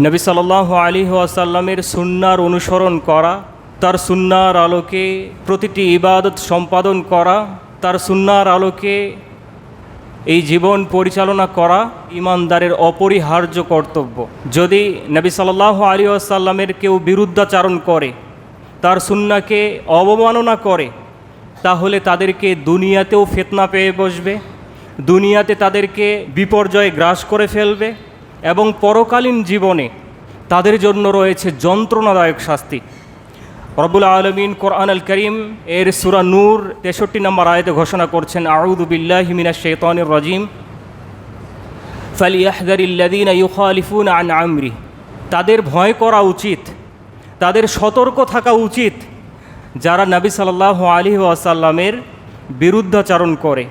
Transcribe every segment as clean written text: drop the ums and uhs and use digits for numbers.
নবী সাল্লাল্লাহু আলাইহি ওয়াসাল্লামের সুন্নার অনুসরণ করা, তার সুন্নার আলোকে প্রতিটি ইবাদত সম্পাদন করা, তার সুন্নার আলোকে এই জীবন পরিচালনা করা ঈমানদারের অপরিহার্য কর্তব্য। যদি নবী সাল্লাল্লাহু আলাইহি ওয়াসাল্লামের কেউ বিরুদ্ধাচারণ করে, তার সুন্নাকে অবমাননা করে, তাহলে তাদেরকে দুনিয়াতেও ফিতনা পেয়ে বসবে, দুনিয়াতে তাদেরকে বিপর্যয় গ্রাস করে ফেলবে এবং পরকালীন জীবনে তাদের জন্য রয়েছে যন্ত্রণাদায়ক শাস্তি। রব্বুল আলামিন কোরআন আল করিম এর সূরা নূর 63 নম্বর আয়াতে ঘোষণা করছেন, আউযু বিল্লাহি মিনাশ শাইতানির রাজিম, ফালিয়াহযারিল্লাযীনা ইউখালিফুনা আন আমরিহি। তাদের ভয় করা উচিত, তাদের সতর্ক থাকা উচিত যারা নবী সাল্লাল্লাহু আলাইহি ওয়াসাল্লামের বিরুদ্ধাচরণ করে,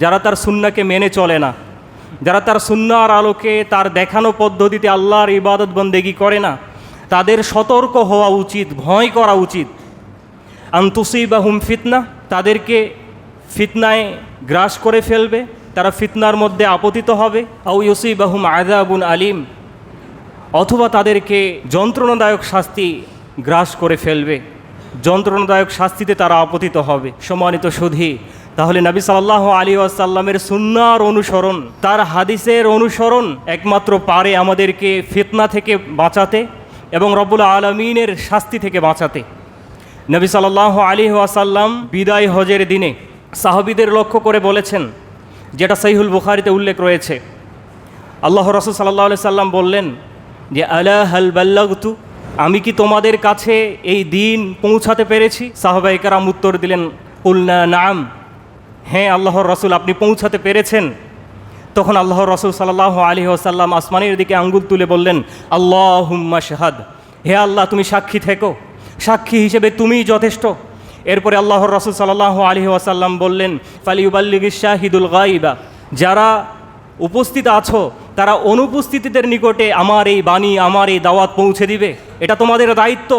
যারা তার সুন্নাহকে মেনে চলে না, যারা তার সুন্নাহর আলোকে তার দেখানো পদ্ধতিতে আল্লাহর ইবাদত বন্দেগী করে না, তাদের সতর্ক হওয়া উচিত, ভয় করা উচিত। আন তুসিবাহুম ফিতনা, তাদেরকে ফিতনায় গ্রাস করে ফেলবে, তারা ফিতনার মধ্যে আপতিত হবে। আও ইউসিবাহুম আযাবুন আলিম, অথবা তাদেরকে যন্ত্রণাদায়ক শাস্তি গ্রাস করে ফেলবে, যন্ত্রণাদায়ক শাস্তিতে তারা আপতিত হবে। সম্মানিত সুধী, তাহলে নবী সাল্লাল্লাহু আলাইহি ওয়াসাল্লামের সুন্নাহর অনুসরণ, তার হাদিসের অনুসরণ একমাত্র পারে আমাদেরকে ফিতনা থেকে বাঁচাতে এবং রব্বুল আলামিনের শাস্তি থেকে বাঁচাতে। নবী সাল্লাল্লাহু আলাইহি ওয়াসাল্লাম বিদায় হজের দিনে সাহাবীদের লক্ষ্য করে বলেছেন, যেটা সহিহুল বুখারীতে উল্লেখ রয়েছে, আল্লাহ রাসূল সাল্লাল্লাহু আলাইহি সাল্লাম বললেন যে, আলা হাল বাল্লাগতু, আমি কি তোমাদের কাছে এই দিন পৌঁছাতে পেরেছি? সাহাবায়ে কেরাম উত্তর দিলেন, কুলনা নাম, হ্যাঁ আল্লাহর রাসূল আপনি পৌঁছাতে পেরেছেন। তখন আল্লাহর রাসূল সাল্লাল্লাহু আলাইহি ওয়াসাল্লাম আসমানের দিকে আঙ্গুল তুলে বললেন, আল্লাহুম্মা শাহাদ, হে আল্লাহ তুমি সাক্ষী থেকো, সাক্ষী হিসেবে তুমিই যথেষ্ট। এরপরে আল্লাহর রাসূল সাল্লাল্লাহু আলাইহি ওয়াসাল্লাম বললেন, ফালিউবাল্লিগিশ শাহিদুল গায়বা, যারা উপস্থিত আছো তারা অনুপস্থিতদের নিকটে আমার এই বাণী, আমার এই দাওয়াত পৌঁছে দিবে, এটা তোমাদের দায়িত্ব।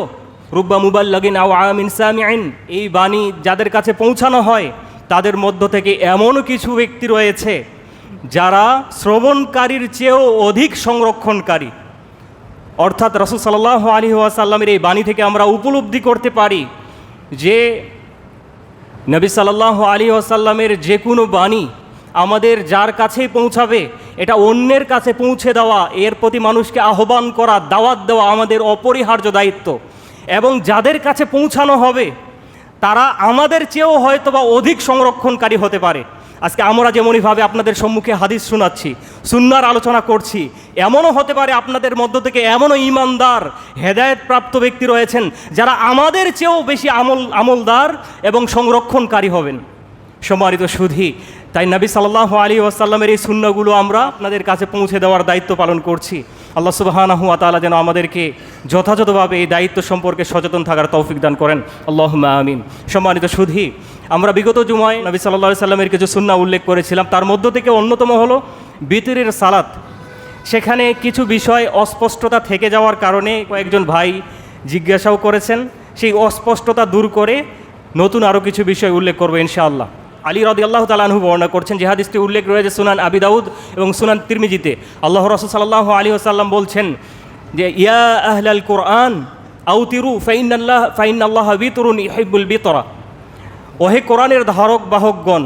রুব্বা মুবাল্লাগিন আও আমিন সামিইন, এই বাণী যাদের কাছে পৌঁছানো হয় তাদের মধ্য থেকে এমন কিছু ব্যক্তি রয়েছে যারা শ্রবণকারীর চেয়েও অধিক সংরক্ষণকারী। অর্থাৎ রাসূল সাল্লাল্লাহু আলাইহি ওয়াসাল্লামের এই বাণী থেকে আমরা উপলব্ধি করতে পারি যে নবী সাল্লাল্লাহু আলাইহি ওয়াসাল্লামের যে কোনো বাণী আমাদের যার কাছেই পৌঁছাবে, এটা অন্যের কাছে পৌঁছে দেওয়া, এর প্রতি মানুষকে আহ্বান করা, দাওয়াত দেওয়া আমাদের অপরিহার্য দায়িত্ব। এবং যাদের কাছে পৌঁছানো হবে তারা আমাদের চেয়েও হয়তো বা অধিক সংরক্ষণকারী হতে পারে। আজকে আমরা যেমনইভাবে আপনাদের সম্মুখে হাদিস শোনাচ্ছি, সুন্নাহর আলোচনা করছি, এমনও হতে পারে আপনাদের মধ্য থেকে এমনও ঈমানদার হেদায়েতপ্রাপ্ত ব্যক্তি রয়েছেন যারা আমাদের চেয়েও বেশি আমলদার এবং সংরক্ষণকারী হবেন। সম্মানিত সুধী, তাই নবী সাল্লাল্লাহু আলাইহি ওয়াসাল্লামের এই সুন্নাহগুলো আমরা আপনাদের কাছে পৌঁছে দেওয়ার দায়িত্ব পালন করছি। আল্লাহ সুবহানাহু ওয়া তাআলা যেন আমাদেরকে যথাযথভাবে এই দায়িত্ব সম্পর্কে সচেতন থাকার তৌফিক দান করেন, আল্লাহুম্মা আমিন। সম্মানিত সুধী, আমরা বিগত জুমায় নবী সাল্লাল্লাহু আলাইহি সাল্লামের কিছু সুন্নাহ উল্লেখ করেছিলাম, তার মধ্য থেকে অন্যতম হলো বিতরের সালাত। সেখানে কিছু বিষয় অস্পষ্টতা থেকে যাওয়ার কারণে কয়েকজন ভাই জিজ্ঞাসাও করেছেন, সেই অস্পষ্টতা দূর করে নতুন আরও কিছু বিষয় উল্লেখ করবো ইনশাআল্লাহ। আলী রাদিয়াল্লাহু তাআলা আনহু বর্ণনা করছেন, যে হাদিসটি উল্লেখ রয়েছে সুনান আবি দাউদ এবং সুনান তিরমিজিতে। আল্লাহ রাসূল সাল্লাল্লাহু আলাইহি ওয়াসাল্লাম বলছেন যে, ইয়া আহলাল কুরআন আউতিরু ফাইন্নাল্লাহা বিতরুন ইউহিব্বুল বিতরা, ওহে কোরআনের ধারক বাহকগণ,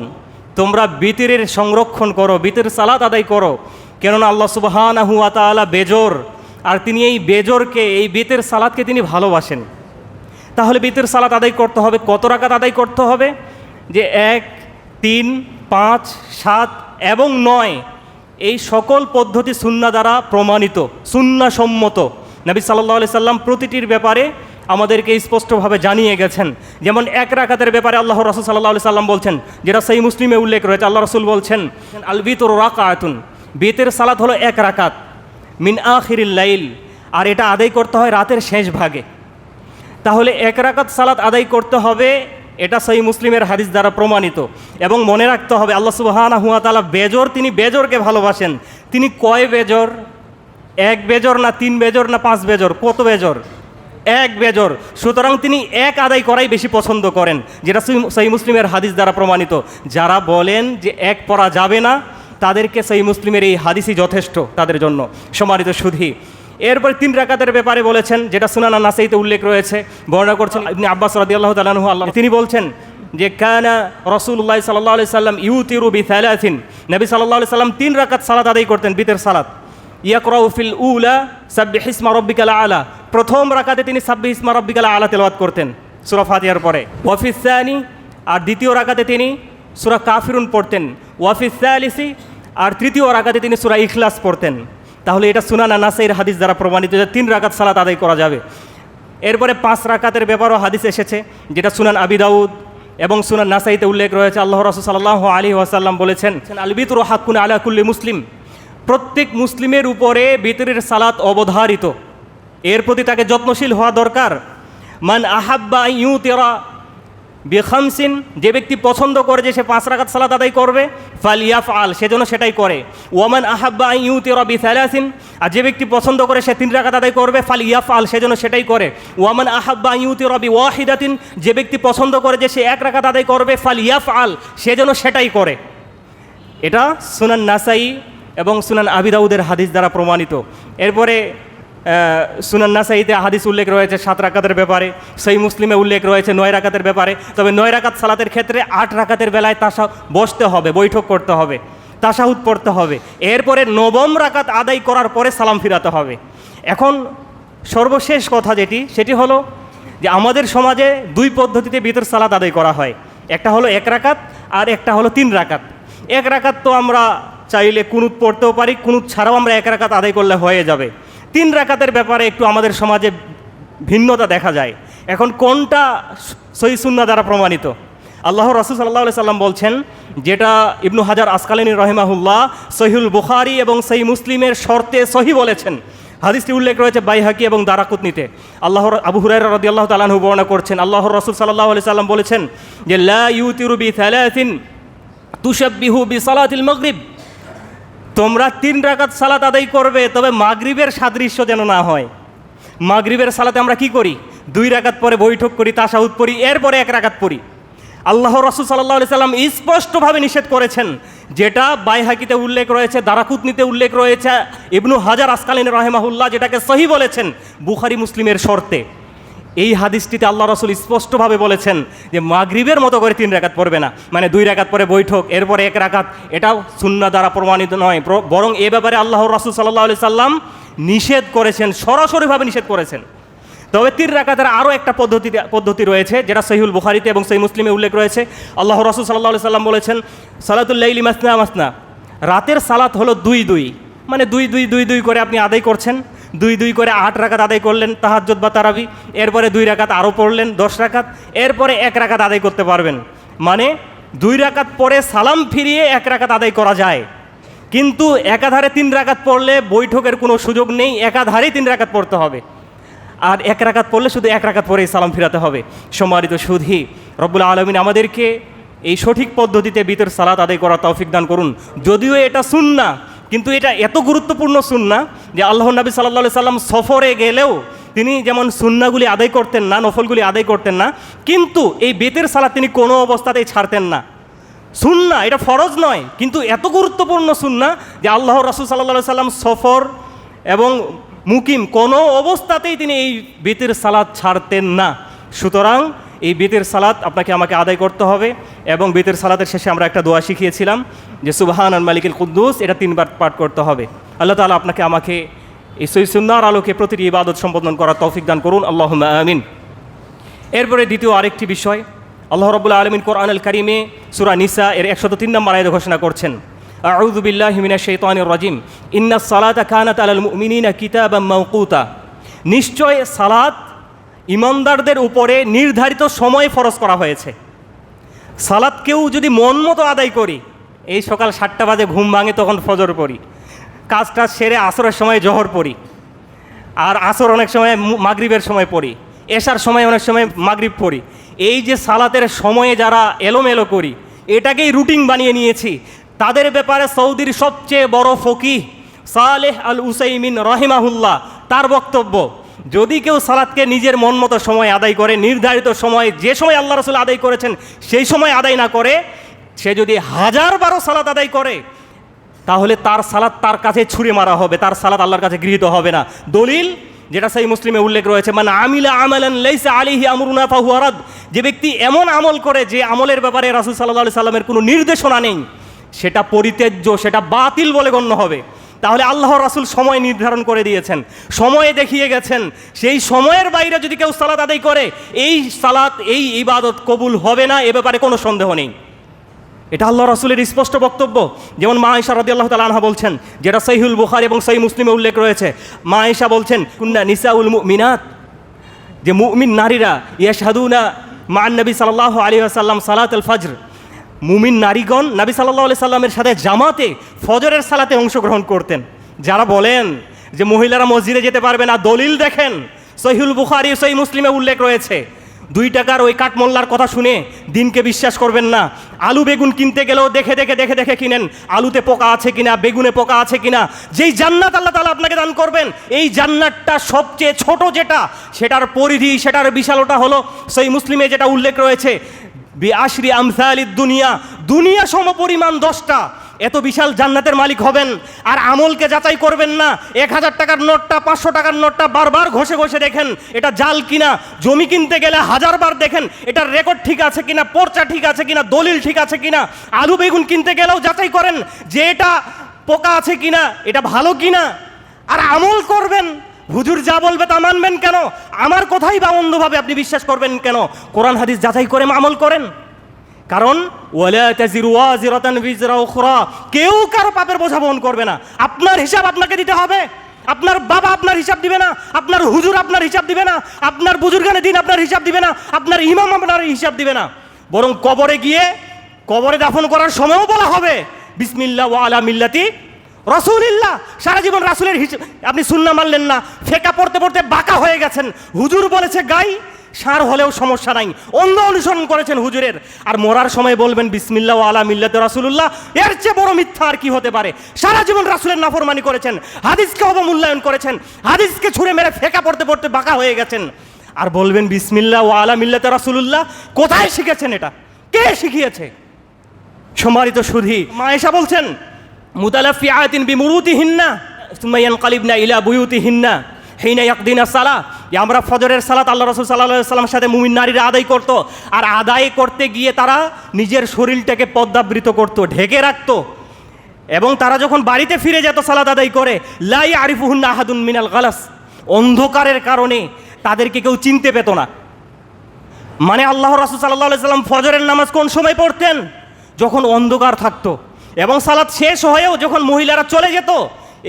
তোমরা বিতরের সংরক্ষণ করো, বিতর সালাত আদায় করো, কেননা আল্লাহ সুবহানাহু ওয়া তাআলা বেজোর, আর তিনি এই বেজোরকে, এই বিতর সালাতকে তিনি ভালোবাসেন। তাহলে বিতর সালাত আদায় করতে হবে, কত রাকাত আদায় করতে হবে? যে 1, 3, 5, 7 এবং 9, এই সকল পদ্ধতি সুন্নাহ দ্বারা প্রমাণিত, সুন্নাহ সম্মত। নবী সাল্লাল্লাহু আলাইহি সাল্লাম প্রতিটির ব্যাপারে আমাদেরকে স্পষ্টভাবে জানিয়ে গেছেন। যেমন 1 রাকাতের ব্যাপারে আল্লাহ রাসূল সাল্লাল্লাহু আলাইহি সাল্লাম বলছেন, যেটা সহিহ মুসলিমে উল্লেখ রয়েছে, আল্লাহ রাসূল বলছেন, আল বিতরু রাকাতুন, বিতর সালাত হলো 1 রাকাত, মিন আখিরিল লাইল, আর এটা আদায় করতে হয় রাতের শেষ ভাগে। তাহলে 1 রাকাত সালাত আদায় করতে হবে, এটা সহিহ মুসলিমের হাদিস দ্বারা প্রমাণিত। এবং মনে রাখতে হবে আল্লাহ সুবহানাহু ওয়া তাআলা বেজোর, তিনি বেজোরকে ভালোবাসেন। তিনি কয় বেজোর? 1 বেজোর না 3 বেজোর না 5 বেজোর? কত বেজোর? 1 বেজোর। সুতরাং তিনি 1 আদায় করাই বেশি পছন্দ করেন, যেটা সহিহ মুসলিমের হাদিস দ্বারা প্রমাণিত। যারা বলেন যে 1 পড়া যাবে না, তাদেরকে সহিহ মুসলিমের এই হাদিসই যথেষ্ট তাদের জন্য। সম্মানিত সুধী, এরপরে 3 রাকাতের ব্যাপারে বলেছেন, যেটা সুনান নাসাইতে উল্লেখ রয়েছে, বর্ণনা করছেন ইবনে আব্বাস রাদিয়াল্লাহু তাআলা আনহু, আল্লাহ তিনি বলছেন যে কানা রাসূলুল্লাহ সাল্লাল্লাহু আলাইহি সাল্লাম ইউতিরু বিথালাথিন, নবী সাল্লাল্লাহু আলাইহি সাল্লাম 3 রাকাত সালাত আদায় করতেন, বিতের সালাত। ইয়াকরাউ ফিল উলা সাব্বিহিসমা রাব্বিকাল আলা, প্রথম রাকাতে তিনি সাব্বিহিসমা রাব্বিকাল আলা তেলাওয়াত করতেন সূরা ফাতিহার পরে। ওয়া ফিস সানি, আর দ্বিতীয় রাকাতে তিনি সূরা কাফিরুন পড়তেন। ওয়া ফিস সালিসি, আর তৃতীয় রাকাতে তিনি সূরা ইখলাস পড়তেন। তাহলে এটা সুনান নাসাইর হাদিস দ্বারা প্রমাণিত যে 3 রাকাত সালাত আদায় করা যাবে। এরপরে 5 রাকাতের ব্যাপারেও হাদিস এসেছে, যেটা সুনান আবি দাউদ এবং সুনান নাসাইতে উল্লেখ রয়েছে। আল্লাহ রাসূল সাল্লাল্লাহু আলাইহি ওয়াসাল্লাম বলেছেন, আল বিতরু হাক্কুন আলা কুল্লি মুসলিম, প্রত্যেক মুসলিমের উপরে বিতরের সালাত অবধারিত, এর প্রতি তাকে যত্নশীল হওয়া দরকার। মান আহাব্বা আন ইউতিরা বিখামসিন, যে ব্যক্তি পছন্দ করে যে সে 5 রাকাত সালাত আদায় করবে, ফালিয়াফআল, সেজন্য সেটাই করে। ওয়ামান আহাব্বা আন ইউতিরা বিসালাসিন, আর যে ব্যক্তি পছন্দ করে সে 3 রাকাত আদায় করবে, ফালিয়াফআল, সেজন্য সেটাই করে। ওয়ামান আহাব্বা আন ইউতিরা বিওয়াহিদাতিন, যে ব্যক্তি পছন্দ করে যে সে 1 রাকাত আদায় করবে, ফালিয়াফআল, সেজন্য সেটাই করে। এটা সুনান নাসাই এবং সুনান আবি দাউদের হাদিস দ্বারা প্রমাণিত। এরপরে সুনান নাসাইতে হাদিস উল্লেখ রয়েছে 7 রাকাতের ব্যাপারে, সহিহ মুসলিমে উল্লেখ রয়েছে 9 রাকাতের ব্যাপারে। তবে 9 রাকাত সালাতের ক্ষেত্রে 8 রাকাতের বেলায় বসতে হবে, বৈঠক করতে হবে, তাশাহুদ পড়তে হবে। এরপরে 9ম রাকাত আদায় করার পরে সালাম ফিরাতে হবে। এখন সর্বশেষ কথা সেটি হলো যে আমাদের সমাজে 2 পদ্ধতিতে বিতর সালাত আদায় করা হয়, একটা হলো 1 রাকাত আর একটা হলো 3 রাকাত। 1 রাকাত তো আমরা চাইলে কুনুত পড়তেও পারি, কুনুত ছাড়াও আমরা 1 রাকাত আদায় করলে হয়ে যাবে। 3 রাকাতের ব্যাপারে একটু আমাদের সমাজে ভিন্নতা দেখা যায়। এখন কোনটা সহিহ সুন্নাহ দ্বারা প্রমাণিত? আল্লাহ রাসূল সাল্লাল্লাহু আলাইহি সাল্লাম বলছেন, যেটা ইবনু হাজার আসকালানী রাহিমাহুল্লাহ সহিহুল বুখারী এবং সহিহ মুসলিমের শর্তে সহিহ বলেছেন। হাদিসটি উল্লেখ রয়েছে বাইহাকি এবং দারাকুতনিতে। আবু হুরায়রা রাদিয়াল্লাহু তাআলা আনহু বর্ণনা করছেন, আল্লাহর রাসূল সাল্লাল্লাহু আলাইহি সাল্লাম বলেছেন যে লা ইউতিরু বিসালাতিন তুশাব্বিহু বিসালাতিল মাগরিব, তোমরা 3 রাকাত সালাত আদায় করবে, তবে মাগরিবের সাদৃশ্য যেন না হয়। মাগরিবের সালাতে আমরা কি করি? 2 রাকাত পরে বৈঠক করি, তাশাহুদ পড়ি, এরপরে 1 রাকাত পড়ি। আল্লাহ রাসূল সাল্লাল্লাহু আলাইহি সাল্লাম স্পষ্টভাবে নিষেধ করেছেন, যেটা বাইহাকিতে উল্লেখ রয়েছে, দারাকুতনিতে উল্লেখ রয়েছে, ইবনু হাজার আসকালানী রাহিমাহুল্লাহ যেটাকে সহিহ বলেছেন বুখারী মুসলিমের শর্তে। এই হাদিসটিতে আল্লাহ রাসূল স্পষ্টভাবে বলেছেন যে মাগরিবের মতো করে 3 রাকাত পড়বে না, মানে 2 রাকাত পরে বৈঠক, এরপরে 1 রাকাত। এটাও সুন্নাহ দ্বারা প্রমাণিত নয়, বরং এ ব্যাপারে আল্লাহর রাসূল সাল্লাল্লাহু আলাইহি সাল্লাম নিষেধ করেছেন, সরাসরিভাবে নিষেধ করেছেন। তবে 3 রাকাতের আরও একটা পদ্ধতি রয়েছে, যেটা সহিহুল বুখারীতে এবং সহিহ মুসলিমে উল্লেখ রয়েছে। আল্লাহর রাসূল সাল্লাল্লাহু আলাইহি সাল্লাম বলেছেন, সালাতুল লাইলি মাসনা মাসনা, রাতের সালাত হলো 2-2, মানে 2-2 করে আপনি আদায় করছেন। 2-2 করে 8 রাকাত আদায় করলেন তাহাজ্জুদ বা তারাবি, এরপরে 2 রাকাত আরও পড়লেন 10 রাকাত, এরপরে 1 রাকাত আদায় করতে পারবেন। মানে 2 রাকাত পরে সালাম ফিরিয়ে 1 রাকাত আদায় করা যায়। কিন্তু একাধারে 3 রাকাত পড়লে বৈঠকের কোনো সুযোগ নেই, একাধারেই 3 রাকাত পড়তে হবে। আর 1 রাকাত পড়লে শুধু 1 রাকাত পরেই সালাম ফিরাতে হবে। সম্মানিত সুধী, রব্বুল আলামিন আমাদেরকে এই সঠিক পদ্ধতিতে বিতর সালাত আদায় করার তৌফিক দান করুন। যদিও এটা সুন্নাহ, কিন্তু এটা এত গুরুত্বপূর্ণ সুন্নাহ যে আল্লাহর নবী সাল্লাল্লাহু আলাইহি সাল্লাম সফরে গেলেও তিনি যেমন সুন্নাহগুলি আদায় করতেন না, নফলগুলি আদায় করতেন না, কিন্তু এই বেতের সালাত তিনি কোনো অবস্থাতেই ছাড়তেন না। সুন্নাহ, এটা ফরজ নয়, কিন্তু এত গুরুত্বপূর্ণ সুন্নাহ যে আল্লাহর রাসূল সাল্লাল্লাহু আলাইহি সাল্লাম সফর এবং মুকিম কোনো অবস্থাতেই তিনি এই বেতের সালাত ছাড়তেন না। সুতরাং এই বেতের সালাত আপনাকে আমাকে আদায় করতে হবে। এবং বেতের সালাতের শেষে আমরা একটা দোয়া শিখিয়েছিলাম যে সুবহানাল মালিকুল কুদ্দুস, এটা 3 বার পাঠ করতে হবে। আল্লাহ তাআলা আপনাকে আমাকে এই সহিহ সুন্নাহর আলোকে প্রতিটি ইবাদত সম্পাদন করার তৌফিক দান করুন, আল্লাহুম্মা আমিন। এরপরে দ্বিতীয় আরেকটি বিষয়, আল্লাহ রাব্বুল আলামিন কোরআনুল কারীমে সূরা নিসা এর 103 নম্বর আয়াতে ঘোষণা করছেন, আউযু বিল্লাহি মিনাশ শাইতানির রাজিম, ইন্নাস সালাতা কানাত আলাল মুমিনিনা কিতাবাম মাওকুতা, নিশ্চয় সালাত ইমানদারদের উপরে নির্ধারিত সময়ে ফরজ করা হয়েছে। সালাত কেউ যদি মন মতো আদায় করি, এই সকাল 7টা বাজে ঘুম ভাঙে তখন ফজর পড়ি, কাজটা সেরে আসরের সময় জোহর পড়ি, আর আসর অনেক সময় মাগরিবের সময় পড়ি, এশার সময় অনেক সময় মাগরিব পড়ি, এই যে সালাতের সময়ে যারা এলোমেলো করি, এটাকেই রুটিন বানিয়ে নিয়েছি, তাদের ব্যাপারে সৌদির সবচেয়ে বড় ফকিহ সালেহ আল উসাইমিন রাহিমাহুল্লাহ তার বক্তব্য, যদি কেউ সালাতকে নিজের মন মতো সময় আদায় করে, নির্ধারিত সময় যে সময় আল্লাহ রাসূল আদায় করেছেন সেই সময় আদায় না করে, সে যদি 1000 বারও সালাত আদায় করে তাহলে তার সালাত তার কাছে ছুঁড়ে মারা হবে, তার সালাত আল্লাহর কাছে গৃহীত হবে না। দলিল যেটা সেই মুসলিমে উল্লেখ রয়েছে, মানে আমিলা আমালান লাইসা আলাইহি আমরুনা ফাহুয়া রাদ, যে ব্যক্তি এমন আমল করে যে আমলের ব্যাপারে রাসূল সাল্লাল্লাহু আলাইহি সাল্লামের কোনো নির্দেশনা নেই, সেটা পরিত্যাজ্য, সেটা বাতিল বলে গণ্য হবে। তাহলে আল্লাহর রাসূল সময় নির্ধারণ করে দিয়েছেন, সময়ে দেখিয়ে গেছেন, সেই সময়ের বাইরে যদি কেউ সালাত আদায় করে এই সালাত, এই ইবাদত কবুল হবে না, এ ব্যাপারে কোনো সন্দেহ নেই। এটা আল্লাহ রাসূলের স্পষ্ট বক্তব্য। যেমন মা আয়েশা রাদিয়াল্লাহু তাআলা আনহা বলছেন, যেটা সহিহুল বুখারী এবং সহিহ মুসলিমে উল্লেখ রয়েছে, মা আয়েশা বলছেন, কুন্না নিসাউল মুমিনাত, যে মুমিন নারীরা ইয়াশহাদুনা মা নবী সাল্লাল্লাহু আলাইহি ওয়াসাল্লাম সালাতুল ফজর, মুমিন নারীগণ নবী সাল্লাল্লাহু আলাইহি সাল্লামের সাথে জামাতে ফজরের সালাতে অংশগ্রহণ করতেন। যারা বলেন যে মহিলারা মসজিদে যেতে পারবে না, দলিল দেখেন, সহিহুল বুখারী সহিহ মুসলিমে উল্লেখ রয়েছে। 2 টাকার ওই কাঠমোল্লার কথা শুনে দিনকে বিশ্বাস করবেন না। আলু বেগুন কিনতে গেলেও দেখে দেখে কিনেন, আলুতে পোকা আছে কিনা, বেগুনে পোকা আছে কিনা। যেই জান্নাত আল্লাহ তাআলা আপনাকে দান করবেন, এই জান্নাতটা সবচেয়ে ছোট যেটা, সেটার পরিধি, সেটার বিশালতা হলো সেই মুসলিমে যেটা উল্লেখ রয়েছে, বিআশরি আমসালিদ দুনিয়া, দুনিয়া সমপরিমাণ 10টা। এত বিশাল জান্নাতের মালিক হবেন, আর আমলকে যাচাই করবেন না। 1000 টাকার নোটটা, 500 টাকার নোটটা বারবার ঘষে দেখেন এটা জাল কিনা। জমি কিনতে গেলে 1000 বার দেখেন এটার রেকর্ড ঠিক আছে কিনা, পর্চা ঠিক আছে কিনা, দলিল ঠিক আছে কিনা। আলু বেগুন কিনতে গেলেও যাচাই করেন যে এটা পোকা আছে কিনা, এটা ভালো কিনা। আর আমল করবেন, হুজুর যা বলবে তা মানবেন কেন? আমার কথাই বা অন্ধভাবে আপনি বিশ্বাস করবেন কেন? কোরআন হাদিস যাচাই করে আমল করেন। কারণ ওয়ালা তাজিরু ওয়াজিরাতান বিজরা উখরা, কেউ কারো পাপের বোঝা বহন করবে না। আপনার হিসাব আপনাকে দিতে হবে। আপনার বাবা আপনার হিসাব দিবে না, আপনার হুজুর আপনার হিসাব দিবে না, আপনার বুজুর্গানে দিন আপনার হিসাব দিবে না, আপনার ইমাম আপনার হিসাব দিবে না। বরং কবরে গিয়ে কবরে দাফন করার সময়ও বলা হবে বিসমিল্লাহ ওয়া আলা মিল্লাতি রাসূলিল্লাহ। সারা জীবন রাসূলের হিসাব আপনি সুন্নাহ মানলেন না, ফেকা পড়তে বাঁকা হয়ে গেছেন। হুজুর বলেছে গাই, সার হলেও সমস্যা নাই, অন্য অনুসরণ করেছেন হুজুরের, আর মরার সময় বলবেন বিসমিল্লাহ ওয়া আলা মিল্লাতি রাসূলুল্লাহ। এর চেয়ে বড় মিথ্যা আর কি হতে পারে? সারা জীবন রাসূলের নাফরমানি করেছেন, হাদিসকে অবমূল্যায়ন করেছেন, হাদিসকে ছুঁড়ে মেরে ফেকা পড়তে বাঁকা হয়ে গেছেন, আর বলবেন বিসমিল্লাহ ওয়া আলা মিল্লাতি রাসূলুল্লাহ। কোথায় শিখেছেন এটা? কে শিখিয়েছে? সম্মানিত সুধী, মা আয়েশা বলছেন, মুতালাফিআতিন বিমুরুতিহিন্না সুম্মা ইয়ানকালিবনা ইলা বুয়ুতিহিন্না হিনা ইয়াকদিনা সালাহ। আমরা ফজরের সালাত আল্লাহ রাসূল সাল্লাল্লাহু আলাইহি ওয়াসাল্লামের সাথে মুমিন নারীরা আদায় করত, আর আদায় করতে গিয়ে তারা নিজের শরীরটাকে পর্দাবৃত করত, ঢেকে রাখত, এবং তারা যখন বাড়িতে ফিরে যেত সালাত আদায় করে, লা ইয়ারিফুহুন্না আহাদুন মিনাল গালাস, অন্ধকারের কারণে তাদেরকে কেউ চিনতে পেত না। মানে আল্লাহ রাসূল সাল্লাল্লাহু আলাইহি ওয়াসাল্লাম ফজরের নামাজ কোন সময় পড়তেন? যখন অন্ধকার থাকতো, এবং সালাত শেষ হয়েও যখন মহিলারা চলে যেত,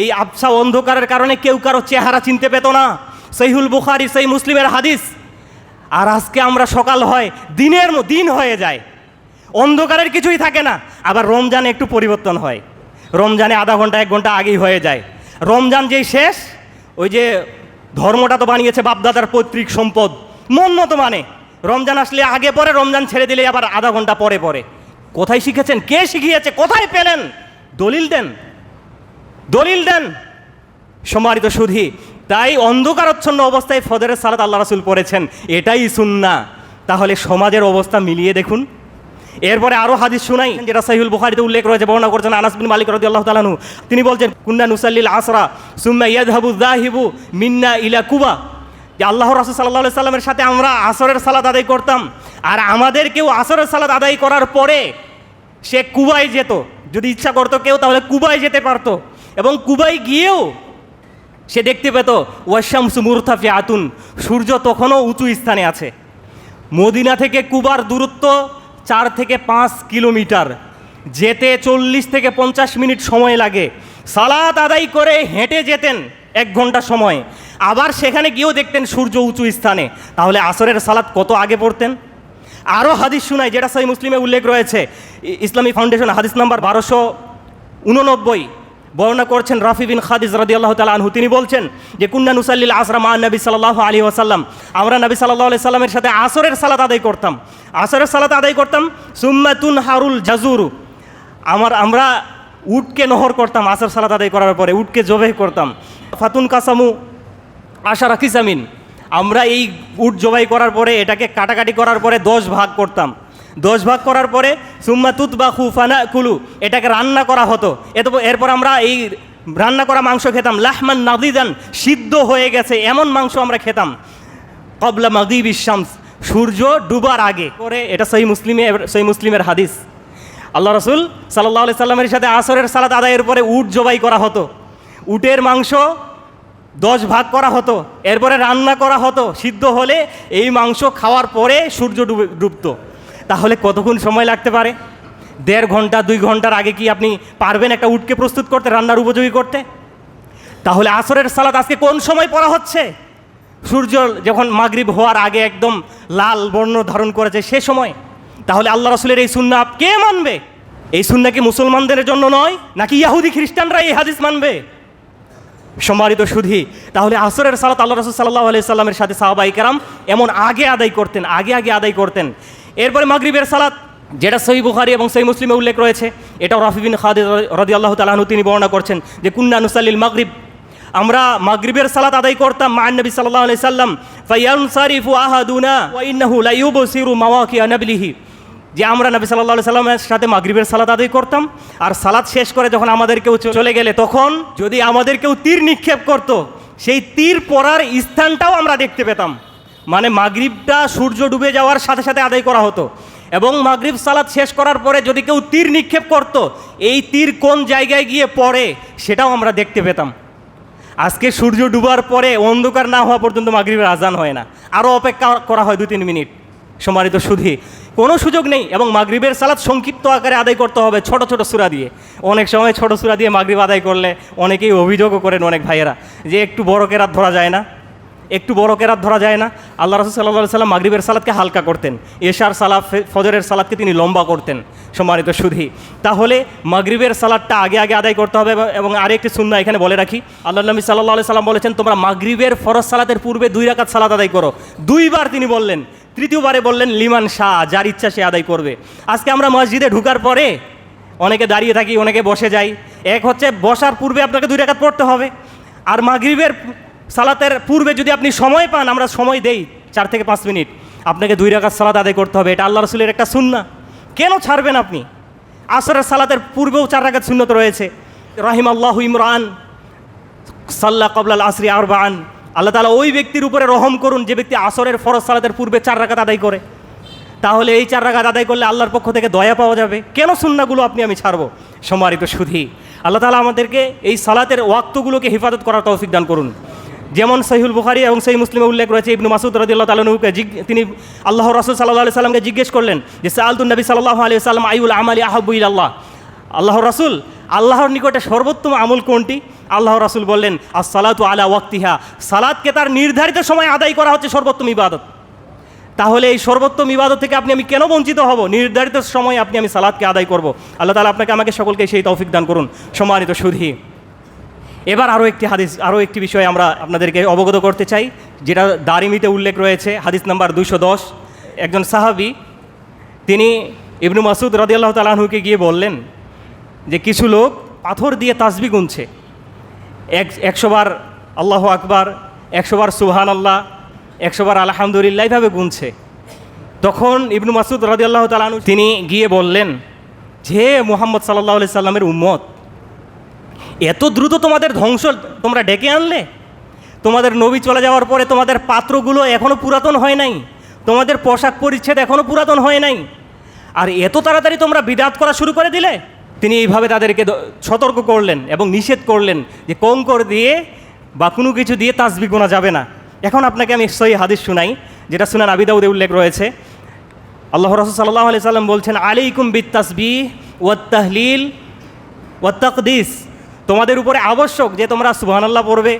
এই আবছা অন্ধকারের কারণে কেউ কারো চেহারা চিনতে পেত না। সহিহুল বুখারী সহিহ মুসলিমের হাদিস। আর আজকে আমরা সকাল হয়, দিন হয়ে যায়, অন্ধকারের কিছুই থাকে না। আবার রমজানে একটু পরিবর্তন হয়, রমজানে আধা ঘন্টা 1 ঘন্টা আগেই হয়ে যায়। রমজান যেই শেষ, ওই যে ধর্মটা তো বানিয়েছে বাপদাদার পৈতৃক সম্পদ, মন মতো মানে রমজান আসলে আগে পরে, রমজান ছেড়ে দিলে আবার আধা ঘন্টা পরে। কোথায় শিখেছেন? কে শিখিয়েছে? কোথায় পেলেন? দলিল দেন। সম্মানিত সুধী, তাই অন্ধকারচ্ছন্ন অবস্থায় ফজরের সালাত আল্লাহ রাসূল পড়েছেন, এটাই সুন্নাহ। তাহলে সমাজের অবস্থা মিলিয়ে দেখুন। এরপরে আরও হাদিস শুনাই, যেটা সহিহুল বুখারীতে উল্লেখ রয়েছে, বর্ণনা করছেন আনাস বিন মালিক রাদিয়াল্লাহু তাআলা আনহু। তিনি বলছেন, কুন্না নুসাল্লিল আসরা সুম্মা ইয়াযহাবু যাহিবু মিন্না ইলা কুবা, যে আল্লাহ রাসূল সাল্লাল্লাহু আলাইহি সাল্লামের সাথে আমরা আসরের সালাত আদায় করতাম, আর আমাদের কেউ আসরের সালাত আদায় করার পরে সে কুবায় যেত, যদি ইচ্ছা করতো কেউ তাহলে কুবায় যেতে পারতো, এবং কুবায় গিয়েও সে দেখতে পেত ওয়াশামসু মুরতাফিআতুন, সূর্য তখনও উঁচু স্থানে আছে। মদিনা থেকে কুবার দূরত্ব 4 থেকে 5 কিলোমিটার, যেতে 40 থেকে 50 মিনিট সময় লাগে। সালাত আদায় করে হেঁটে যেতেন 1 ঘন্টা সময়, আবার সেখানে গিয়েও দেখতেন সূর্য উঁচু স্থানে। তাহলে আসরের সালাত কত আগে পড়তেন। আরও হাদিস শুনাই, যেটা সহিহ মুসলিমে উল্লেখ রয়েছে, ইসলামী ফাউন্ডেশন হাদিস নাম্বার 1289, বর্ণনা করছেন রাফি বিন খাদিজ রাদিয়াল্লাহু তাআলা আনহু। তিনি বলছেন যে কুন্না নুসাল্লিল আসরা মা নবী সাল্লাল্লাহু আলাইহি ওয়াসাল্লাম, আমরা নবী সাল্লাল্লাহু আলাইহি সাল্লামের সাথে আসরের সালাত আদায় করতাম। সুম্মা তুনহারুল জাজুরু, আমরা উটকে নহর করতাম। আসর সালাত আদায় করার পরে উটকে জবাই করতাম। ফাতুন কাসামু আশারা কিসামিন, আমরা এই উট জবাই করার পরে, এটাকে কাটাকাটি করার পরে 10 ভাগ করতাম। 10 ভাগ করার পরে সুম্মা তুতবাখু ফানাকুলু, এটাকে রান্না করা হতো। এরপর আমরা এই রান্না করা মাংস খেতাম। লাহমান নাদিদান, সিদ্ধ হয়ে গেছে এমন মাংস আমরা খেতাম। ক্বাবলা মাগরিবিশ শামস, সূর্য ডুবার আগে করে। এটা সহিহ মুসলিমের হাদিস। আল্লাহ রাসূল সাল্লাল্লাহু আলাইহি সাল্লামের সাথে আসরের সালাত আদায়ের পরে উট জবাই করা হতো। উটের মাংস 10 ভাগ করা হতো, এরপরে রান্না করা হতো। সিদ্ধ হলে এই মাংস খাওয়ার পরে সূর্য ডুবতো। তাহলে কতক্ষণ সময় লাগতে পারে? 1.5 ঘন্টা 2 ঘন্টার আগে কি আপনি পারবেন একটা উটকে প্রস্তুত করতে, রান্নার উপযোগী করতে? তাহলে আসরের সালাত আজকে কোন সময় পড়া হচ্ছে? সূর্য যখন মাগরিব হওয়ার আগে একদম লাল বর্ণ ধারণ করেছে সে সময়। তাহলে আল্লাহ রাসূলের এই সুন্নাহ কে মানবে? এই সুন্নাহ কি মুসলমানদের জন্য নয়, নাকি ইহুদি খ্রিস্টানরা এই হাদিস মানবে? সম্মানিত সুধী, তাহলে আসরের সালাত আল্লাহ রাসূল সাল্লাল্লাহু আলাইহি সাল্লামের সাথে সাহাবায়ে কেরাম এমন আগে আদায় করতেন। এরপরে মাগরিবের সালাত, যেটা সহিহ বুখারী এবং সহিহ মুসলিমে উল্লেখ রয়েছে, এটাও রাফি বিন খাদিজ রাদিয়াল্লাহু তাআলা আনহু তিনি বর্ণনা করছেন যে কুন্না নুসাল্লিল মাগরিব, আমরা মাগরিবের সালাত আদায় করতাম মা নবী সাল্লাল্লাহু আলাইহি সাল্লাম। ফায়ানসারিফু আহাদুনা ওয়া ইন্নাহু লা ইউবসিরু মাওয়াকিয়া নাবলিহি, যে আমরা নবী সাল্লাল্লাহু আলাইহি সাল্লামের সাথে মাগরিবের সালাত আদায় করতাম, আর সালাত শেষ করে যখন আমাদের কেউ চলে গেলে তখন যদি আমাদের কেউ তীর নিক্ষেপ করত, সেই তীর পড়ার স্থানটাও আমরা দেখতে পেতাম। মানে মাগরিবটা সূর্য ডুবে যাওয়ার সাথে সাথে আদায় করা হতো, এবং মাগরিব সালাত শেষ করার পরে যদি কেউ তীর নিক্ষেপ করত, এই তীর কোন জায়গায় গিয়ে পড়ে সেটাও আমরা দেখতে পেতাম। আজকে সূর্য ডুবার পরে অন্ধকার না হওয়া পর্যন্ত মাগরিবের আজান হয় না, আরও অপেক্ষা করা হয় 2-3 মিনিট। সম্মানিত সুধী, কোনো সুযোগ নেই। এবং মাগরিবের সালাত সংক্ষিপ্ত আকারে আদায় করতে হবে, ছোট ছোট সূরা দিয়ে। অনেক সময় ছোট সূরা দিয়ে মাগরিব আদায় করলে অনেকেই অভিযোগও করেন অনেক ভাইয়েরা যে একটু বড় কেরাত ধরা যায় না। আল্লাহ রাসূল সাল্লাল্লাহু আলাইহি সাল্লাম মাগরিবের সালাতকে হালকা করতেন, এশার সালাত ফজরের সালাতকে তিনি লম্বা করতেন। সম্মানিত সুধী, তাহলে মাগরিবের সালাতটা আগে আদায় করতে হবে। এবং আরেকটি সুন্নাহ এখানে বলে রাখি, আল্লাহ নবী সাল্লাল্লাহু আলাইহি সাল্লাম বলেছেন তোমরা মাগরিবের ফরজ সালাতের পূর্বে 2 রাকাত সালাত আদায় করো। 2 বার তিনি বললেন, তৃতীয়বারে বললেন লিমান শাহ, যার ইচ্ছা সে আদায় করবে। আজকে আমরা মসজিদে ঢুকার পরে অনেকে দাঁড়িয়ে থাকি, অনেকে বসে যাই। এক হচ্ছে বসার পূর্বে আপনাকে 2 রাকাত পড়তে হবে, আর মাগরিবের সালাতের পূর্বে যদি আপনি সময় পান, আমরা সময় দেই 4 থেকে 5 মিনিট, আপনাকে 2 রাকাত সালাত আদায় করতে হবে। এটা আল্লাহ রাসূলের একটা সুন্নাহ, কেন ছাড়বেন আপনি? আসরের সালাতের পূর্বেও 4 রাকাত সুন্নত রয়েছে। রাহিমাল্লাহু ইমরান সাল্লা ক্বাবলাল আসরি আরবাআন, আল্লাহ তাআলা ওই ব্যক্তির উপরে রহম করুন যে ব্যক্তি আসরের ফরজ সালাতের পূর্বে 4 রাকাত আদায় করে। তাহলে এই 4 রাকাত আদায় করলে আল্লাহর পক্ষ থেকে দয়া পাওয়া যাবে। কেন সুন্নাহগুলো আপনি ছাড়বো? সম্মানিত সুধী, আল্লাহ তাআলা আমাদেরকে এই সালাতের ওয়াক্তগুলোকে হেফাজত করার তৌফিক দান করুন। যেমন সহিহুল বুখারী এবং সহিহ মুসলিমে উল্লেখ রয়েছে, ইবনু মাসউদ রাদিয়াল্লাহু তাআলা আনহুকে তিনি আল্লাহর রাসূল সাল্লাল্লাহু আলাইহি সাল্লামকে জিজ্ঞেস করলেন যে সাআলতুন নবী সাল্লাল্লাহু আলাইহি সাল্লাম আইউল আমালি আহাব্বু ইলাল্লাহ, আল্লাহর রাসূল আল্লাহর নিকটে সর্বোত্তম আমল কোনটি? আল্লাহর রাসূল বললেন আসসালাতু আলা ওয়াক্তিহা, সালাতকে তার নির্ধারিত সময় আদায় করা হচ্ছে সর্বোত্তম ইবাদত। তাহলে এই সর্বোত্তম ইবাদত থেকে আমি কেন বঞ্চিত হব? নির্ধারিত সময়ে আমি সালাতকে আদায় করব। আল্লাহ তাআলা আমাকে সকলকে সেই তৌফিক দান করুন। সম্মানিত সুধী, এবার আরও একটি বিষয় আমরা আপনাদেরকে অবগত করতে চাই, যেটা দারিমিতে উল্লেখ রয়েছে, হাদিস নাম্বার 210। একজন সাহাবী তিনি ইবনু মাসউদ রাদিয়াল্লাহু তাআলা আনহুকে গিয়ে বললেন যে কিছু লোক পাথর দিয়ে তাসবিহ গুনছে, 100 বার আল্লাহু আকবার, 100 বার সুবহানাল্লাহ, 100 বার আলহামদুলিল্লাহ, এইভাবে গুনছে। তখন ইবনু মাসউদ রাদিয়াল্লাহু তাআলা আনহু তিনি গিয়ে বললেন যে মুহাম্মদ সাল্লাল্লাহু আলাইহি সাল্লামের উম্মত, এত দ্রুত তোমাদের ধ্বংস তোমরা ডেকে আনলে? তোমাদের নবী চলে যাওয়ার পরে তোমাদের পাত্রগুলো এখনও পুরাতন হয় নাই, তোমাদের পোশাক পরিচ্ছেদ এখনও পুরাতন হয় নাই, আর এত তাড়াতাড়ি তোমরা বিদআত করা শুরু করে দিলে। তিনি এইভাবে তাদেরকে সতর্ক করলেন এবং নিষেধ করলেন যে কঙ্কর দিয়ে বা কোনো কিছু দিয়ে তাসবিহ গোনা যাবে না। এখন আপনাকে আমি সহিহ হাদিস শুনাই, যেটা সুনান আবি দাউদে উল্লেখ রয়েছে। আল্লাহ রাসূল সাল্লাল্লাহু আলাইহি সাল্লাম বলছেন আলাইকুম বিত তাসবিহ ওয়াত তাহলিল ওয়াত তাকদিস, তোমাদের উপরে আবশ্যক যে তোমরা সুবহানাল্লাহ পড়বে,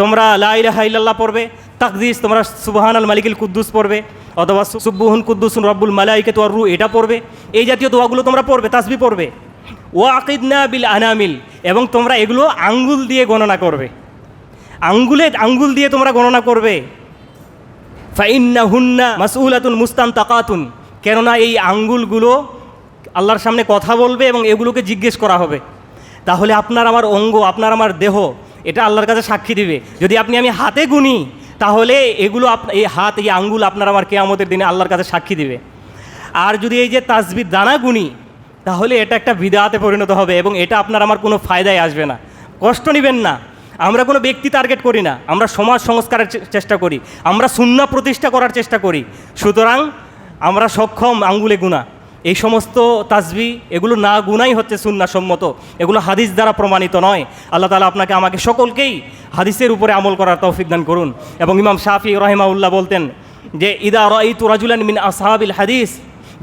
তোমরা লা ইলাহা ইল্লাল্লাহ পড়বে, তাকদিস তোমরা সুবহানাল মালিকুল কুদ্দুস পড়বে, অথবা সুবহুন কুদ্দুসুন রব্বুল মালাইকাতু ওয়ার রূহ এটা পড়বে। এই জাতীয় দোয়াগুলো তোমরা পড়বে, তাসবিহ পড়বে। ওয়া আকিদনা বিল আনামিল, এবং তোমরা এগুলো আঙ্গুল দিয়ে গণনা করবে, আঙ্গুল দিয়ে তোমরা গণনা করবে। ফাইন্নাহুন্না মাসউলাতুন মুস্তানতাকাতুন, কেননা এই আঙ্গুলগুলো আল্লাহর সামনে কথা বলবে এবং এগুলোকে জিজ্ঞেস করা হবে। তাহলে আপনার আমার অঙ্গ, আপনার আমার দেহ, এটা আল্লাহর কাছে সাক্ষী দিবে। যদি আমি হাতে গুনি, তাহলে এগুলো এই হাত, এই আঙ্গুল আপনার আমার কিয়ামতের দিনে আল্লাহর কাছে সাক্ষী দিবে। আর যদি এই যে তাসবির দানা গুনি, তাহলে এটা একটা বিদআতে পরিণত হবে এবং এটা আপনার আমার কোনো ফায়দায় আসবে না। কষ্ট নেবেন না। আমরা কোনো ব্যক্তি টার্গেট করি না, আমরা সমাজ সংস্কারের চেষ্টা করি, আমরা সুন্নাহ প্রতিষ্ঠা করার চেষ্টা করি। সুতরাং আমরা সক্ষম আঙ্গুলে গুনা। এই সমস্ত তাসবি এগুলো না গুনাই হচ্ছে সুন্নাহসম্মত, এগুলো হাদিস দ্বারা প্রমাণিত নয়। আল্লাহ তাআলা আপনাকে আমাকে সকলকেই হাদিসের উপরে আমল করার তৌফিক দান করুন। এবং ইমাম শাফি রাহিমাহুল্লাহ বলতেন যে ইদা রাআইতু রাজুলান মিন আসহাবিল হাদিস,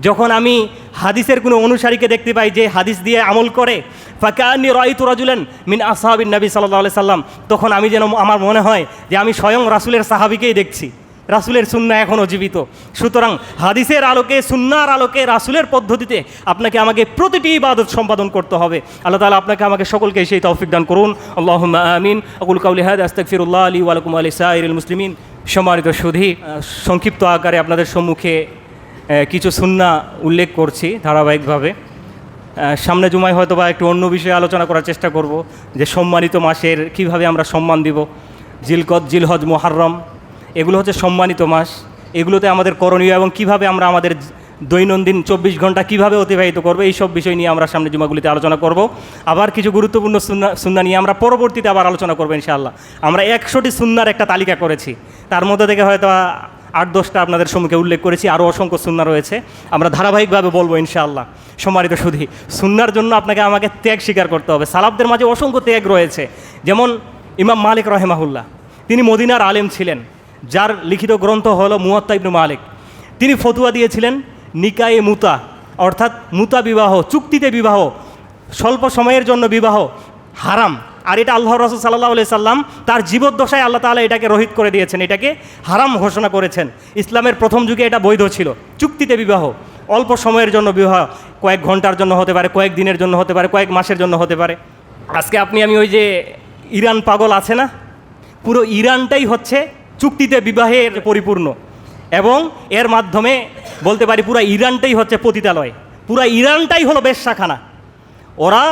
যখন আমি হাদিসের কোনো অনুসারীকে দেখতে পাই যে হাদিস দিয়ে আমল করে, ফাকান্নি রাআইতু রাজুলান মিন আসহাবিন নবী সাল্লাল্লাহু আলাইহি সাল্লাম, তখন আমি যেন আমার মনে হয় যে আমি স্বয়ং রাসূলের সাহাবীকেই দেখছি, রাসূলের সুন্নাহ এখনও জীবিত। সুতরাং হাদিসের আলোকে, সুন্নাহর আলোকে, রাসূলের পদ্ধতিতে আপনাকে আমাকে প্রতিটি ইবাদত সম্পাদন করতে হবে। আল্লাহ তাআলা আপনাকে আমাকে সকলকে সেই তৌফিক দান করুন। আল্লাহুম্মা আমিন। আকুলু কাউলি হাযা আস্তাগফিরুল্লাহ লি ওয়া লাকুম ওয়া লিসাইরিল মুসলিমিন। সম্মানিত সুধী, সংক্ষিপ্ত আকারে আপনাদের সম্মুখে কিছু সুন্নাহ উল্লেখ করছি ধারাবাহিকভাবে। সামনে জুমায় হয়তো বা একটু অন্য বিষয়ে আলোচনা করার চেষ্টা করব, যে সম্মানিত মাসের কিভাবে আমরা সম্মান দিব। জিলকদ, জিলহজ, মুহররম এগুলো হচ্ছে সম্মানিত মাস। এগুলোতে আমাদের করণীয় এবং কিভাবে আমরা আমাদের দৈনন্দিন 24 ঘন্টা কিভাবে অতিবাহিত করবো, এই সব বিষয় নিয়ে আমরা সামনে জুমাগুলিতে আলোচনা করব। আবার কিছু গুরুত্বপূর্ণ সুন্নাহ নিয়ে আমরা পরবর্তীতে আবার আলোচনা করবো ইনশাআল্লাহ। আমরা 100টি সুন্নাহর একটা তালিকা করেছি, তার মধ্যে থেকে হয়তো 8-10টা আপনাদের সম্মুখে উল্লেখ করেছি, আরও অসংখ্য সুন্নাহ রয়েছে, আমরা ধারাবাহিকভাবে বলবো ইনশাআল্লাহ। সম্মানিত সুধী, সুন্নাহর জন্য আপনাকে আমাকে ত্যাগ স্বীকার করতে হবে। সালাফদের মাঝে অসংখ্য ত্যাগ রয়েছে। যেমন ইমাম মালিক রাহিমাহুল্লাহ, তিনি মদিনার আলেম ছিলেন, যার লিখিত গ্রন্থ হলো মুওয়াত্তা ইবনে মালিক। তিনি ফতোয়া দিয়েছিলেন নিকায়ে মুতা, অর্থাৎ মুতা বিবাহ, চুক্তিতে বিবাহ, স্বল্প সময়ের জন্য বিবাহ হারাম। আর এটা আল্লাহর রাসূল সাল্লাল্লাহু আলাইহি সাল্লাম তার জীবদ্দশায় আল্লাহ তাআলা এটাকে রহিত করে দিয়েছেন, এটাকে হারাম ঘোষণা করেছেন। ইসলামের প্রথম যুগে এটা বৈধ ছিল। চুক্তিতে বিবাহ, অল্প সময়ের জন্য বিবাহ, কয়েক ঘন্টার জন্য হতে পারে, কয়েক দিনের জন্য হতে পারে, কয়েক মাসের জন্য হতে পারে। আজকে আমি ওই যে ইরান পাগল আছে না, পুরো ইরানটাই হচ্ছে চুক্তিতে বিবাহের পরিপূর্ণ, এবং এর মাধ্যমে বলতে পারি পুরো ইরানটাই হচ্ছে পতিতালয়, পুরো ইরানটাই হলো বেশ্যাখানা। ওরা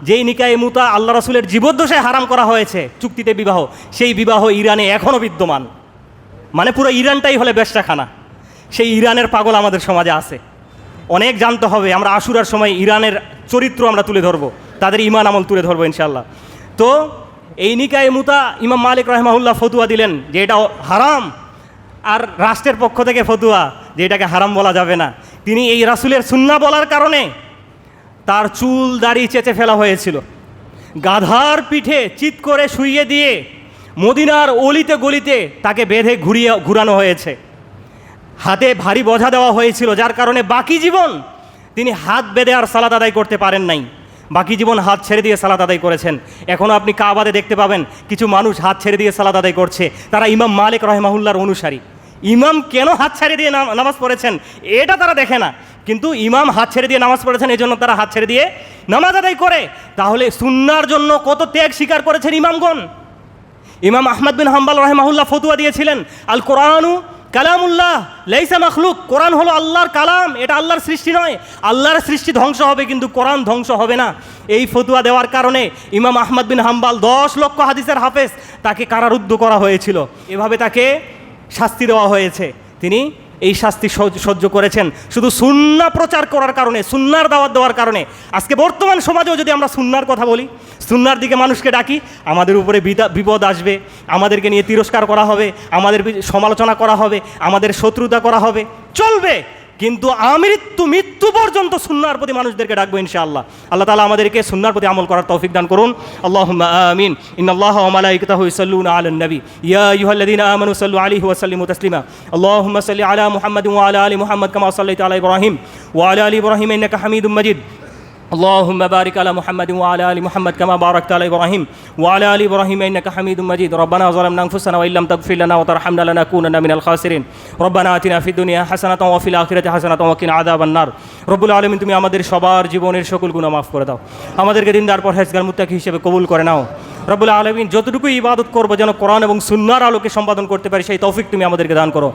যেই নিকায়ে মুতা আল্লাহ রাসূলের জীবদ্দশায় হারাম করা হয়েছে, চুক্তিতে বিবাহ, সেই বিবাহ ইরানে এখনও বিদ্যমান। মানে পুরো ইরানটাই হলো বেশ্যাখানা। সেই ইরানের পাগল আমাদের সমাজে আছে, অনেক জানতে হবে। আমরা আশুরার সময় ইরানের চরিত্র আমরা তুলে ধরবো, তাদের ঈমান আমল তুলে ধরবো ইনশাআল্লাহ। তো এই নিকায়ে মুতা ইমাম মালিক রাহিমাহুল্লাহ ফতোয়া দিলেন যে এটা হারাম, আর রাষ্ট্রের পক্ষ থেকে ফতোয়া যে এটাকে হারাম বলা যাবে না। তিনি এই রাসূলের সুন্নাহ বলার কারণে তার চুল দাড়ি চেঁচে ফেলা হয়েছিল, গাধার পিঠে চিৎ করে শুইয়ে দিয়ে মদিনার অলিতে গলিতে তাকে বেঁধে ঘুরানো হয়েছে, হাতে ভারী বোঝা দেওয়া হয়েছিল, যার কারণে বাকি জীবন তিনি হাত বেঁধে আর সালাত আদায় করতে পারেন নাই। বাকি জীবন হাত ছেড়ে দিয়ে সালাত আদায় করেছেন। এখনও আপনি কাবাতে দেখতে পাবেন কিছু মানুষ হাত ছেড়ে দিয়ে সালাত আদায় করছে, তারা ইমাম মালিক রাহিমাহুল্লাহর অনুসারী। ইমাম কেন হাত ছেড়ে দিয়ে নামাজ পড়েছেন এটা তারা দেখে না, কিন্তু ইমাম হাত ছেড়ে দিয়ে নামাজ পড়েছেন, এই জন্য তারা হাত ছেড়ে দিয়ে নামাজ আদায় করে। তাহলে সুন্নাহর জন্য কত ত্যাগ স্বীকার করেছেন ইমামগণ। ইমাম আহমদ বিন হাম্বল রাহিমাহুল্লাহ ফতোয়া দিয়েছিলেন আল কোরআনু কালামুল্লাহ লাইসা মাখলুক, কোরআন হলো আল্লাহর কালাম, এটা আল্লাহর সৃষ্টি নয়। আল্লাহর সৃষ্টি ধ্বংস হবে কিন্তু কোরআন ধ্বংস হবে না। এই ফতোয়া দেওয়ার কারণে ইমাম আহমদ বিন হাম্বল 10 লক্ষ হাদিসের হাফেজ, তাকে কারারুদ্ধ করা হয়েছিল, এভাবে তাকে শাস্তি দেওয়া হয়েছে। তিনি এই শাস্তি সহ্য করেছেন শুধু সুন্নাহ প্রচার করার কারণে, সুন্নাহর দাওয়াত দেওয়ার কারণে। আজকে বর্তমান সমাজেও যদি আমরা সুন্নাহর কথা বলি, সুন্নাহর দিকে মানুষকে ডাকি, আমাদের উপরে বিপদ আসবে, আমাদেরকে নিয়ে তিরস্কার করা হবে, আমাদের সমালোচনা করা হবে, আমাদের শত্রুতা করা হবে, চলবে। কিন্তু মৃত্যু পর্যন্ত সুন্নাহর প্রতি মানুষদেরকে ডাকবো ইনশাআল্লাহ। আল্লাহ তাআলা আমাদেরকে সুন্নাহর প্রতি আমল করার তৌফিক দান করুন। আল্লাহুম্মা আমিন। ইন্নাল্লাহা ওয়া মালাইকাতাহু ইউসাল্লুনা আলান নবী ইয়া আইয়ুহাল্লাযীনা আমানু সাল্লু আলাইহি ওয়া সাল্লিমু তাসলিমা। আল্লাহুম্মা সাল্লি আলা মুহাম্মাদিন ওয়া আলা আলি মুহাম্মাদ কামা সাল্লাইতা আলা ইব্রাহিম ওয়া আলা আলি ইব্রাহিম ইন্নাকা হামিদুম মাজিদ। اللهم بارك على محمد وعلى ال محمد كما باركت على ابراهيم وعلى ال ابراهيم انك حميد مجيد. ربنا ظلمنا انفسنا وان لم تغفر لنا وترحمنا لنكونن من الخاسرين. ربنا آتنا في الدنيا حسنة وفي الآخرة حسنة وقنا عذاب النار. রব্বুল আলামিন, তুমি আমাদের সবার জীবনের সকল গুনাহ মাফ করে দাও, আমাদেরকে দিনদার পরহেজগার মুত্তাকি হিসেবে কবুল করে নাও। রব্বুল আলামিন, যতটুকু ইবাদত করবো যেন কোরআন এবং সুন্নাহর আলোকে সম্পাদন করতে পারি, সেই তৌফিক তুমি আমাদেরকে দান করো।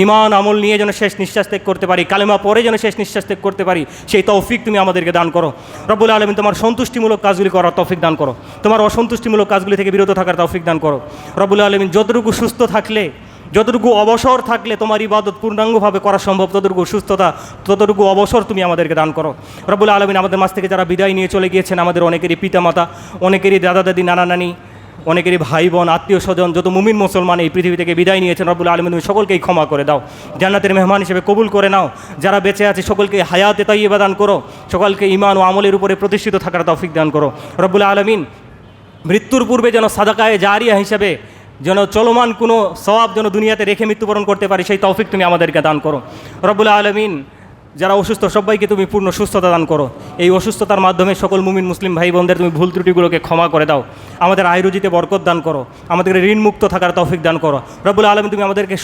ঈমান আমল নিয়ে যেন শেষ নিঃশ্বাস ত্যাগ করতে পারি, কালেমা পড়ে যেন শেষ নিঃশ্বাস ত্যাগ করতে পারি, সেই তৌফিক তুমি আমাদেরকে দান করো। রব্বুল আলামিন, তোমার সন্তুষ্টিমূলক কাজগুলি করার তৌফিক দান করো, তোমার অসন্তুষ্টিমূলক কাজগুলি থেকে বিরত থাকার তৌফিক দান করো। রব্বুল আলামিন, যতটুকু সুস্থ থাকলে যতটুকু অবসর থাকলে তোমার ইবাদত পূর্ণাঙ্গভাবে করা সম্ভব, ততটুকু সুস্থতা, ততটুকু অবসর তুমি আমাদেরকে দান করো। রব্বুল আলামিন, আমাদের মাঝ থেকে যারা বিদায় নিয়ে চলে গিয়েছেন, আমাদের অনেকেরই পিতামাতা, অনেকেরই দাদা দাদি, নানা নানি, অনেকেরই ভাই বোন, আত্মীয় স্বজন, যত মুমিন মুসলমান এই পৃথিবী থেকে বিদায় নিয়েছেন, রব্বুল আলামিন তুমি সকলকেই ক্ষমা করে দাও, জান্নাতের মেহমান হিসেবে কবুল করে নাও। যারা বেঁচে আছে সকলকে হায়াতে তাইয়্যিবা দান করো, সকলকে ঈমান ও আমলের উপরে প্রতিষ্ঠিত থাকার তৌফিক দান করো। রব্বুল আলামিন, মৃত্যুর পূর্বে যেন সাদাকায়ে জারিয়া হিসেবে যেন চলমান কোনো সওয়াব যেন দুনিয়াতে রেখে মৃত্যুবরণ করতে পারি, সেই তৌফিক তুমি আমাদেরকে দান করো। রব্বুল আলামিন, যারা অসুস্থ সবাইকে তুমি পূর্ণ সুস্থতা দান করো। এই অসুস্থতার মাধ্যমে সকল মুমিন মুসলিম ভাই বোনদের তুমি ভুল ত্রুটিগুলোকে ক্ষমা করে দাও। আমাদের আয়রুজিতে বরকত দান করো, আমাদেরকে ঋণমুক্ত থাকার তৌফিক দান করো। রব্বুল আলামিন, তুমি আমাদেরকে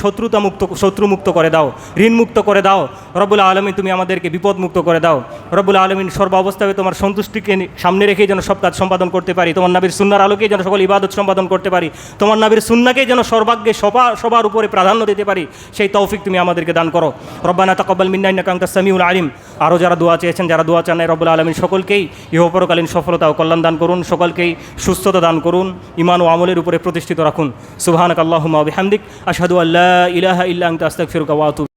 শত্রুমুক্ত করে দাও, ঋণমুক্ত করে দাও। রব্বুল আলামিন, তুমি আমাদেরকে বিপদমুক্ত করে দাও। রব্বুল আলামিন, সর্ব অবস্থায় তোমার সন্তুষ্টিকে সামনে রেখেই যেন সব কাজ সম্পাদন করতে পারি, তোমার নবীর সুন্নাহর আলোকেই যেন সকল ইবাদত সম্পাদন করতে পারি, তোমার নবীর সুন্নাহকেই যেন সর্বাগ্যে সবার উপরে প্রাধান্য দিতে পারি, সেই তৌফিক তুমি আমাদেরকে দান করো। রব্বানা তাকাব্বাল মিন্না ইন্নাকা আনতাস সামিউল আলিম। আরও যারা দোয়া চেয়েছেন, যারা দোয়া চান নাই, রব্বুল আলামিন সকলকেই ইহপরকালীন সফলতা ও কল্যাণ দান করুন, সকলকেই সুস্থতা দান করুন, ঈমান ও আমলের উপরে প্রতিষ্ঠিত রাখুন। সুবহানাকাল্লাহুম্মা ওয়া বিহামদিক, আশহাদু আল্লা ইলাহা ইল্লা আনতা আস্তাগফিরুকা ওয়া আতুবু